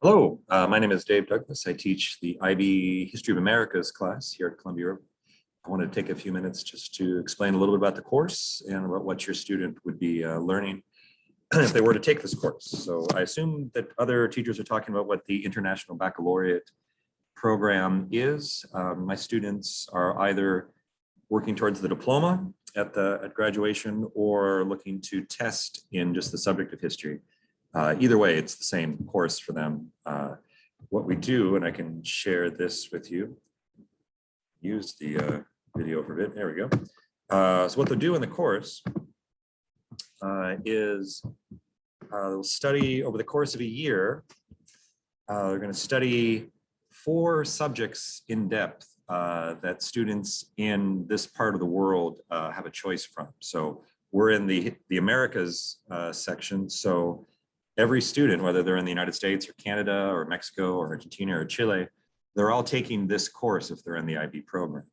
Hello, my name is Dave Douglas. I teach the IB History of Americas class here at Columbia. I want to take a few minutes just to explain a little bit about the course and about what your student would be learning if they were to take this course. So I assume that other teachers are talking about what the International Baccalaureate program is. My students are either working towards the diploma at graduation or looking to test in just the subject of history. Either way, it's the same course for them. What we do, and I can share this with you, use the video for a bit, there we go. So what they'll do in the course is they'll study over the course of a year. They're going to study 4 subjects in depth that students in this part of the world have a choice from. So we're in the Americas section. So every student, whether they're in the United States or Canada or Mexico or Argentina or Chile, they're all taking this course if they're in the IB program.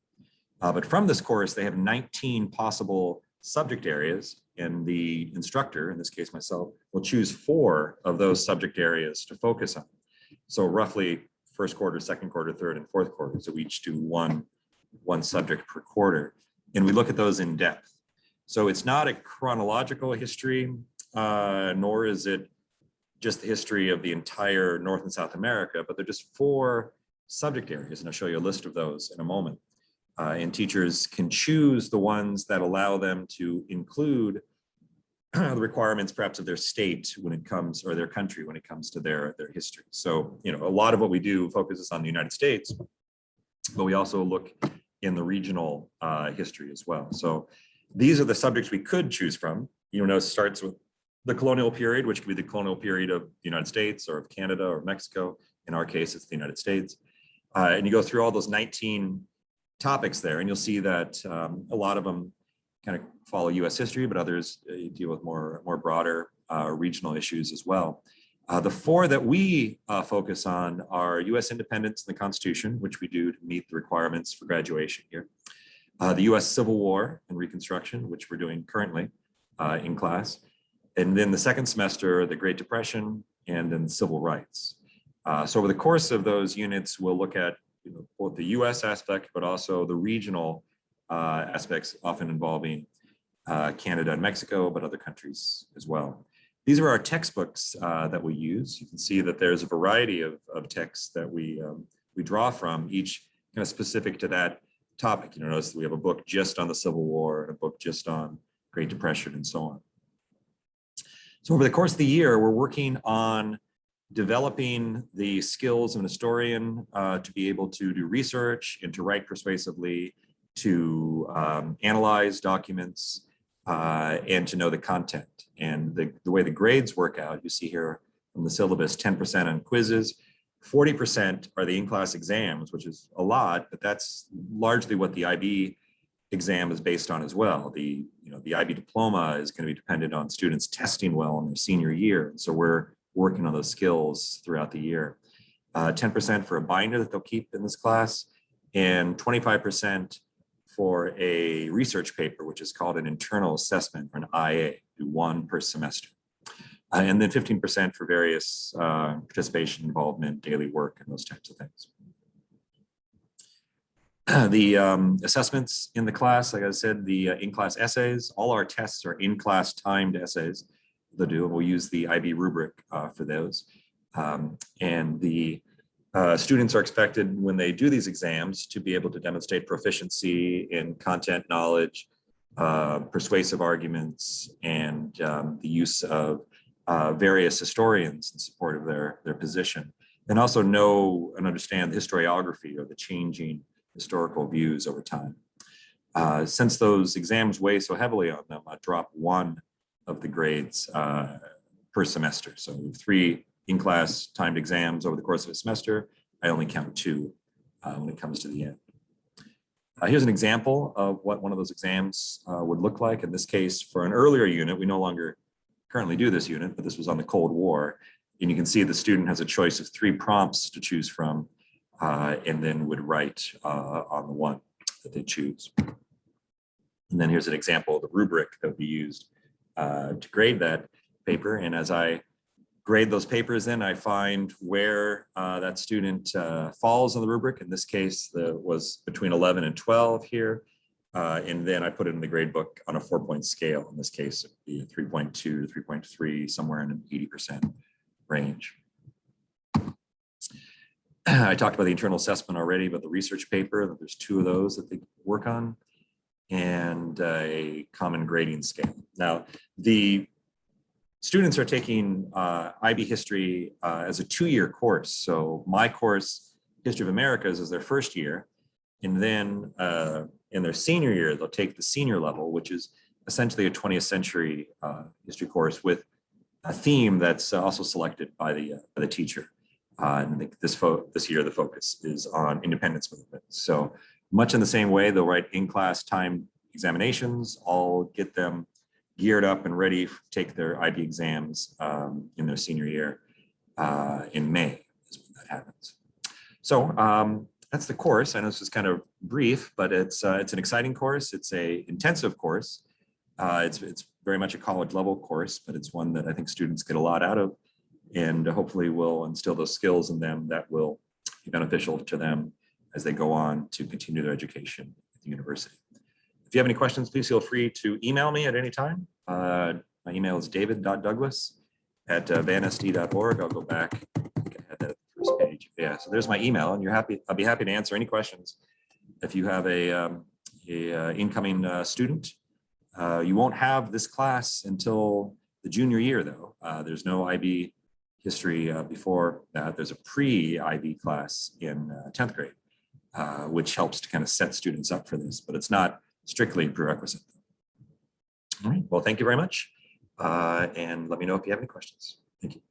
But from this course, they have 19 possible subject areas, and the instructor, in this case myself, will choose 4 of those subject areas to focus on. So roughly first quarter, second quarter, third, and fourth quarter. So we each do one subject per quarter. And we look at those in depth. So it's not a chronological history, nor is it just the history of the entire North and South America, but they're just 4 subject areas. And I'll show you a list of those in a moment. And teachers can choose the ones that allow them to include the requirements perhaps of their state when it comes, or their country when it comes to their history. So, you know, a lot of what we do focuses on the United States, but we also look in the regional history as well. So these are the subjects we could choose from. You know, it starts with the colonial period, which could be the colonial period of the United States or of Canada or Mexico. In our case, it's the United States. And you go through all those 19 topics there, and you'll see that a lot of them kind of follow US history, but others deal with more broader regional issues as well. The 4 that we focus on are US independence and the Constitution, which we do to meet the requirements for graduation here. The US Civil War and Reconstruction, which we're doing currently in class. And then the second semester, the Great Depression, and then civil rights. So over the course of those units, we'll look at both the US aspect, but also the regional aspects, often involving Canada and Mexico, but other countries as well. These are our textbooks that we use. You can see that there's a variety of texts that we draw from, each kind of specific to that topic. You notice that we have a book just on the Civil War and a book just on Great Depression and so on. So over the course of the year, we're working on developing the skills of an historian to be able to do research and to write persuasively, to analyze documents, and to know the content. And the way the grades work out, you see here from the syllabus, 10% on quizzes, 40% are the in-class exams, which is a lot, but that's largely what the IB exam is based on as well. The IB diploma is going to be dependent on students testing well in their senior year. So we're working on those skills throughout the year. 10% for a binder that they'll keep in this class, and 25% for a research paper, which is called an internal assessment, or an IA, do 1 per semester. And then 15% for various participation, involvement, daily work, and those types of things. The assessments in the class, like I said, the in-class essays, all our tests are in-class timed essays. We'll use the IB rubric for those. And the students are expected, when they do these exams, to be able to demonstrate proficiency in content knowledge, persuasive arguments, and the use of various historians in support of their position, and also know and understand the historiography, or the changing historical views over time. Since those exams weigh so heavily on them, I drop 1 of the grades per semester. So 3 in-class timed exams over the course of a semester. I only count 2 when it comes to the end. Here's an example of what one of those exams would look like. In this case, for an earlier unit, we no longer currently do this unit, but this was on the Cold War. And you can see the student has a choice of 3 prompts to choose from, and then would write on the one that they choose. And then here's an example of the rubric that would be used to grade that paper. And as I grade those papers in. I find where that student falls on the rubric. In this case, was between 11 and 12 here. And then I put it in the grade book on a 4-point scale. In this case, it'd be 3.2 to 3.3, somewhere in an 80% range. I talked about the internal assessment already, but the research paper, there's 2 of those that they work on, and a common grading scale. Now, the students are taking IB history as a 2-year course. So my course, History of Americas, is their first year. And then in their senior year, they'll take the senior level, which is essentially a 20th century history course with a theme that's also selected by the teacher. And this year, the focus is on independence movement. So much in the same way, they'll write in-class timed examinations. I'll get them geared up and ready to take their IB exams in their senior year in May is when that happens. So that's the course. I know this is kind of brief, but it's an exciting course. It's a intensive course. It's very much a college level course, but it's one that I think students get a lot out of, and hopefully will instill those skills in them that will be beneficial to them as they go on to continue their education at the university. If you have any questions, please feel free to email me at any time. My email is david.douglas@vansd.org. I'll go back. I think I had that at the first page. Yeah, so there's my email, and I'll be happy to answer any questions. If you have a incoming student, you won't have this class until the junior year, though. There's no IB history before that. There's a pre-IB class in 10th grade, which helps to kind of set students up for this, but it's not strictly prerequisite. All right, well, thank you very much. And let me know if you have any questions. Thank you.